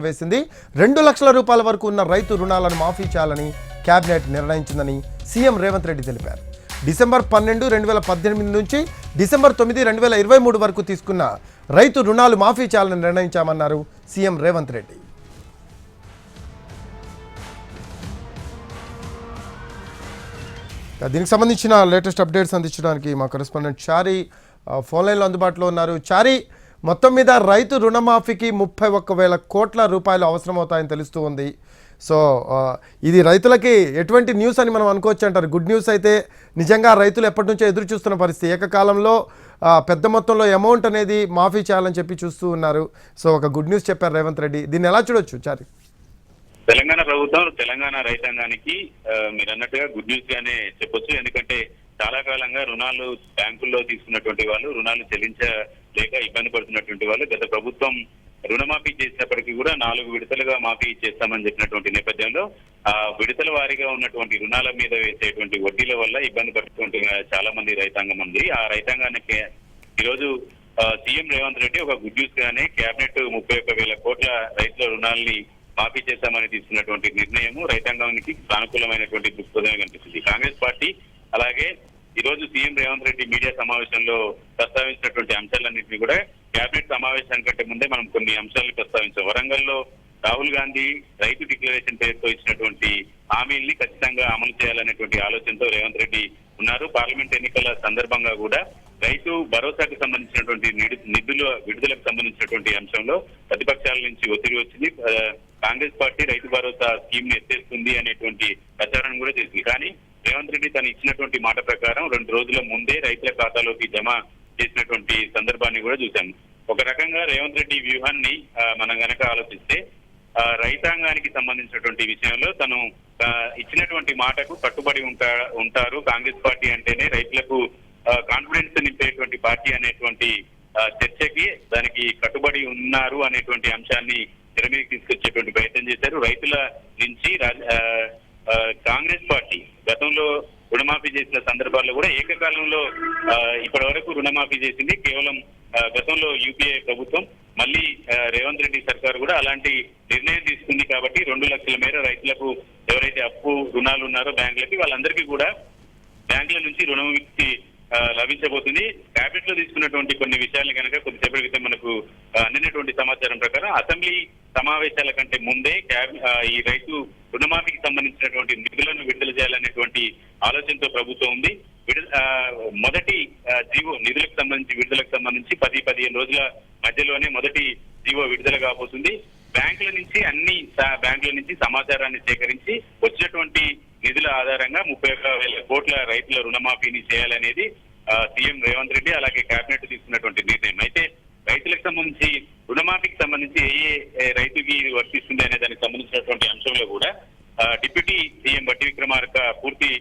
వేసింది 2 లక్షల రూపాయల వరకు ఉన్న రైతు రుణాలను మాఫీ చేయాలని కేబినెట్ నిర్ణయించిందని సీఎం రేవంత్ రెడ్డి తెలిపారు. డిసెంబర్ 12, 2018 నుంచి డిసెంబర్ 9, 2023 వరకు తీసుకున్న రైతు రుణాలు మాఫీ చేయాలని నిర్ణయించామన్నారు సీఎం రేవంత్ రెడ్డి. దీనికి సంబంధించిన లేటెస్ట్ అప్డేట్స్ అందించడానికి మా కరెస్పాండెంట్ చారి ఫోన్ లైన్లో అందుబాటులో ఉన్నారు. చారి, మొత్తం మీద రైతు రుణమాఫీకి 31,000 కోట్ల రూపాయలు అవసరమవుతాయని తెలుస్తూ ఉంది. సో ఇది రైతులకి ఎటువంటి న్యూస్ అని మనం అనుకోవచ్చు అంటారు? గుడ్ న్యూస్ అయితే నిజంగా రైతులు ఎప్పటి నుంచో ఎదురు చూస్తున్న పరిస్థితి. ఏకకాలంలో పెద్ద మొత్తంలో అమౌంట్ అనేది మాఫీ చేయాలని చెప్పి చూస్తూ ఉన్నారు. సో ఒక గుడ్ న్యూస్ చెప్పారు రేవంత్ రెడ్డి. దీన్ని ఎలా చూడొచ్చు చారి? తెలంగాణ ప్రభుత్వం తెలంగాణ రైతాంగానికి మీరు అన్నట్టుగా గుడ్ న్యూస్ గానే చెప్పొచ్చు. ఎందుకంటే చాలా కాలంగా రుణాలు బ్యాంకుల్లో తీసుకున్నటువంటి వాళ్ళు రుణాలు చెల్లించలేక ఇబ్బంది పడుతున్నటువంటి వాళ్ళు గత ప్రభుత్వం రుణమాఫీ చేసినప్పటికీ కూడా 4 విడతలుగా మాఫీ చేస్తామని చెప్పినటువంటి నేపథ్యంలో ఆ విడతల వారీగా ఉన్నటువంటి రుణాల మీద వేసేటువంటి వడ్డీల వల్ల ఇబ్బంది పడుతున్నటువంటి చాలా మంది రైతాంగం ఉంది. ఆ రైతాంగానికి ఈరోజు సీఎం రేవంత్ రెడ్డి ఒక గుడ్ న్యూస్ గానే కేబినెట్ 31,000 కోట్ల రైతుల రుణాలని మాఫీ చేస్తామని తీసుకున్నటువంటి నిర్ణయము రైతాంగానికి సానుకూలమైనటువంటి దృక్పథమే కనిపిస్తుంది. కాంగ్రెస్ పార్టీ అలాగే ఈ రోజు సీఎం రేవంత్ రెడ్డి మీడియా సమావేశంలో ప్రస్తావించినటువంటి అంశాలన్నింటినీ కూడా కేబినెట్ సమావేశానికంటే ముందే మనం కొన్ని అంశాలను ప్రస్తావించాం. వరంగల్లో రాహుల్ గాంధీ రైతు డిక్లరేషన్ పేరుతో ఇచ్చినటువంటి హామీల్ని ఖచ్చితంగా అమలు చేయాలనేటువంటి ఆలోచనతో రేవంత్ రెడ్డి ఉన్నారు. పార్లమెంట్ ఎన్నికల సందర్భంగా కూడా రైతు భరోసాకు సంబంధించినటువంటి నిధుల విడుదలకు సంబంధించినటువంటి అంశంలో ప్రతిపక్షాల నుంచి ఒత్తిడి వచ్చింది. కాంగ్రెస్ పార్టీ రైతు భరోసా స్కీమ్ ని ఎత్తేస్తుంది అనేటువంటి ప్రచారం కూడా చేసింది. కానీ రేవంత్ రెడ్డి తను ఇచ్చినటువంటి మాట ప్రకారం 2 రోజుల ముందే రైతుల ఖాతాలోకి జమ చేసినటువంటి సందర్భాన్ని కూడా చూశాం. ఒక రకంగా రేవంత్ రెడ్డి వ్యూహాన్ని మనం గనక ఆలోచిస్తే రైతాంగానికి సంబంధించినటువంటి విషయంలో తను ఇచ్చినటువంటి మాటకు కట్టుబడి ఉంటారు. కాంగ్రెస్ పార్టీ అంటేనే రైతులకు కాన్ఫిడెన్స్ నింపేటువంటి పార్టీ అనేటువంటి చర్చకి దానికి కట్టుబడి ఉన్నారు అనేటువంటి అంశాన్ని తెర మీదకి తీసుకొచ్చేటువంటి ప్రయత్నం చేశారు. రైతుల నుంచి కాంగ్రెస్ పార్టీ గతంలో రుణమాఫీ చేసిన సందర్భాల్లో కూడా ఏకకాలంలో ఇప్పటి వరకు రుణమాఫీ చేసింది కేవలం గతంలో యూపీఏ ప్రభుత్వం. మళ్ళీ రేవంత్ రెడ్డి సర్కారు కూడా అలాంటి నిర్ణయం తీసుకుంది. కాబట్టి 2 లక్షల మేర రైతులకు ఎవరైతే అప్పు రుణాలు ఉన్నారో బ్యాంకులకి వాళ్ళందరికీ కూడా బ్యాంకుల నుంచి రుణముక్తి లభించబోతుంది. క్యాబినెట్ లో తీసుకున్నటువంటి కొన్ని విషయాలను కనుక కొద్దిసేపటి క్రితం మనకు అందినటువంటి సమాచారం ప్రకారం అసెంబ్లీ సమావేశాల కంటే ముందే ఈ రైతు రుణమాఫీకి సంబంధించినటువంటి నిధులను విడుదల చేయాలనేటువంటి ఆలోచనతో ప్రభుత్వం ఉంది. మొదటి జీవో నిధులకు సంబంధించి విడుదలకు సంబంధించి 10-15 రోజుల మధ్యలోనే మొదటి జీవో విడుదల కాబోతుంది. బ్యాంకుల నుంచి సమాచారాన్ని సేకరించి వచ్చినటువంటి నిధుల ఆధారంగా 31,000 కోట్ల రైతుల రుణమాఫీని చేయాలనేది సీఎం రేవంత్ రెడ్డి అలాగే కేబినెట్ తీసుకున్నటువంటి నిర్ణయం. అయితే రైతులకు సంబంధించి రుణమాఫీకి సంబంధించి ఏ రైతుకి వర్తిస్తుంది అనే దానికి సంబంధించినటువంటి అంశంలో కూడా డిప్యూటీ సీఎం బట్టి విక్రమార్క పూర్తి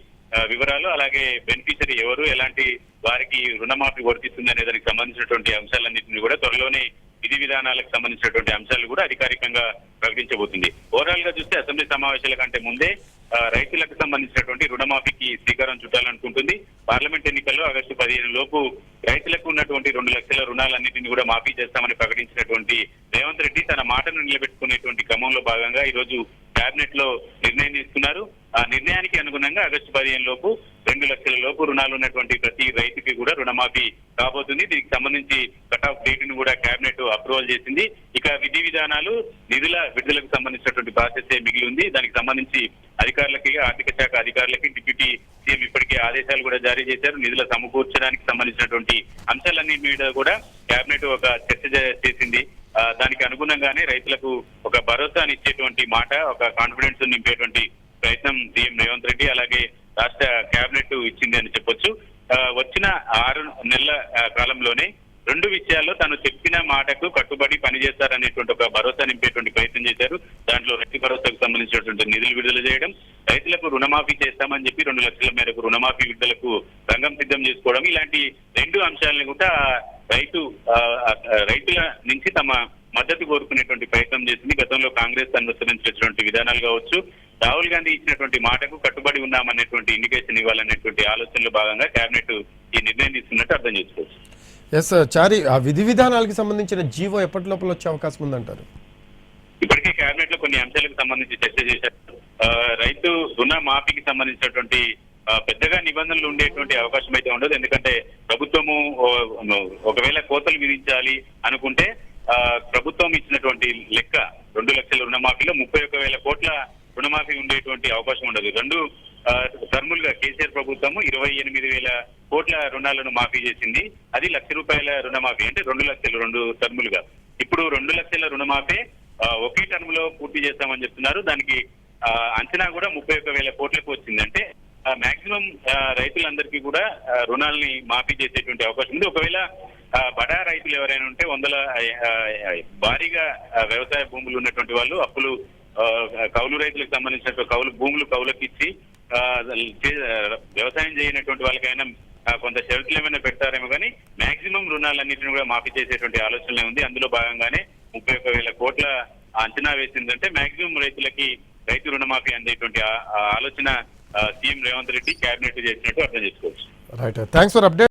వివరాలు అలాగే బెనిఫిషరీ ఎవరు ఎలాంటి వారికి రుణమాఫీ వర్తిస్తుంది అనే దానికి సంబంధించినటువంటి అంశాలన్నింటినీ కూడా త్వరలోనే విధి విధానాలకు సంబంధించినటువంటి అంశాలు కూడా అధికారికంగా ప్రకటించబోతుంది. ఓవరాల్ గా చూస్తే అసెంబ్లీ సమావేశాల కంటే ముందే రైతులకు సంబంధించినటువంటి రుణమాఫీకి శ్రీకారం చుట్టాలనుకుంటుంది. పార్లమెంట్ ఎన్నికల్లో ఆగస్టు 15 లోపు రైతులకు ఉన్నటువంటి 2 లక్షల రుణాలన్నింటినీ కూడా మాఫీ చేస్తామని ప్రకటించినటువంటి రేవంత్ రెడ్డి తన మాటను నిలబెట్టుకునేటువంటి క్రమంలో భాగంగా ఈ రోజు కేబినెట్ లో నిర్ణయం తీసుకున్నారు. ఆ నిర్ణయానికి అనుగుణంగా ఆగస్టు 15 లోపు 2 లక్షల లోపు రుణాలు ఉన్నటువంటి ప్రతి రైతుకి కూడా రుణమాఫీ కాబోతుంది. దీనికి సంబంధించి కట్ ఆఫ్ డేట్ ను కూడా కేబినెట్ అప్రూవల్ చేసింది. ఇక విధి విధానాలు నిధుల విడుదలకు సంబంధించినటువంటి ప్రాసెస్ మిగిలి ఉంది. దానికి సంబంధించి అధికారులకి ఆర్థిక శాఖ అధికారులకి డిప్యూటీ సీఎం ఇప్పటికే ఆదేశాలు కూడా జారీ చేశారు. నిధుల సమకూర్చడానికి సంబంధించినటువంటి అంశాలన్నీ మీద కూడా కేబినెట్ ఒక చర్చ చేసింది. దానికి అనుగుణంగానే రైతులకు ఒక భరోసాని ఇచ్చేటువంటి మాట ఒక కాన్ఫిడెన్స్ నింపేటువంటి ప్రయత్నం సీఎం రేవంత్ రెడ్డి అలాగే రాష్ట్ర కేబినెట్ ఇచ్చింది అని చెప్పొచ్చు. వచ్చిన 6 నెలల కాలంలోనే 2 విషయాల్లో తను చెప్పిన మాటకు కట్టుబడి పనిచేస్తారనేటువంటి ఒక భరోసా నింపేటువంటి ప్రయత్నం చేశారు. దాంట్లో రైతు భరోసాకు సంబంధించినటువంటి నిధులు విడుదల చేయడం, రైతులకు రుణమాఫీ చేస్తామని చెప్పి 2 లక్షల మేరకు రుణమాఫీ విడుదలకు రంగం సిద్ధం చేసుకోవడం, ఇలాంటి 2 అంశాలను కూడా రైతుల నుంచి తమ మద్దతు కోరుకునేటువంటి ప్రయత్నం చేసింది. గతంలో కాంగ్రెస్ అనుసరించినటువంటి విధానాలు కావచ్చు, రాహుల్ గాంధీ ఇచ్చినటువంటి మాటకు కట్టుబడి ఉన్నామనేటువంటి ఇండికేషన్ ఇవ్వాలనేటువంటి ఆలోచనలో భాగంగా కేబినెట్ ఈ నిర్ణయం తీసుకున్నట్టు అర్థం చేసుకోవచ్చు. ఎస్ చారి, ఆ విధి విధానాలకు సంబంధించిన జీవో ఎప్పటి లోపల వచ్చే అవకాశం ఉందంటారు? ఇప్పటికే కేబినెట్ లో కొన్ని అంశాలకు సంబంధించి చర్చ చేశారు. రైతు రుణ మాఫీకి సంబంధించినటువంటి పెద్దగా నిబంధనలు ఉండేటువంటి అవకాశం అయితే ఉండదు. ఎందుకంటే ప్రభుత్వము ఒకవేళ కోతలు విధించాలి అనుకుంటే ప్రభుత్వం ఇచ్చినటువంటి లెక్క 2 లక్షల రుణమాఫీలో 31,000 కోట్ల రుణమాఫీ ఉండేటువంటి అవకాశం ఉండదు. 2 టర్ములుగా కేసీఆర్ ప్రభుత్వము 28,000 కోట్ల రుణాలను మాఫీ చేసింది. అది ₹1,00,000 రుణమాఫీ, అంటే 2 లక్షలు 2 టర్ములుగా. ఇప్పుడు 2 లక్షల రుణమాఫీ ఒకే టర్మ్ లో పూర్తి చేస్తామని చెప్తున్నారు. దానికి అంచనా కూడా 31,000 కోట్లకు వచ్చింది. అంటే మాక్సిమం రైతులందరికీ కూడా రుణాలని మాఫీ చేసేటువంటి అవకాశం ఉంది. ఒకవేళ బడా రైతులు ఎవరైనా ఉంటే భారీగా వ్యవసాయ భూములు ఉన్నటువంటి వాళ్ళు అప్పులు కౌలు రైతులకు సంబంధించిన కౌలుకి ఇచ్చి వ్యవసాయం చేయనటువంటి వాళ్ళకైనా కొంత షరతులు ఏమైనా పెడతారేమో కానీ మాక్సిమం రుణాలన్నింటినీ కూడా మాఫీ చేసేటువంటి ఆలోచనలే ఉంది. అందులో భాగంగానే 31,000 కోట్ల అంచనా వేసిందంటే మాక్సిమం రైతులకి రైతు రుణమాఫీ అందేటువంటి ఆలోచన సీఎం రేవంత్ రెడ్డి కేబినెట్ చేసినట్టు అర్థం చేసుకోవచ్చు. Right, thanks for update.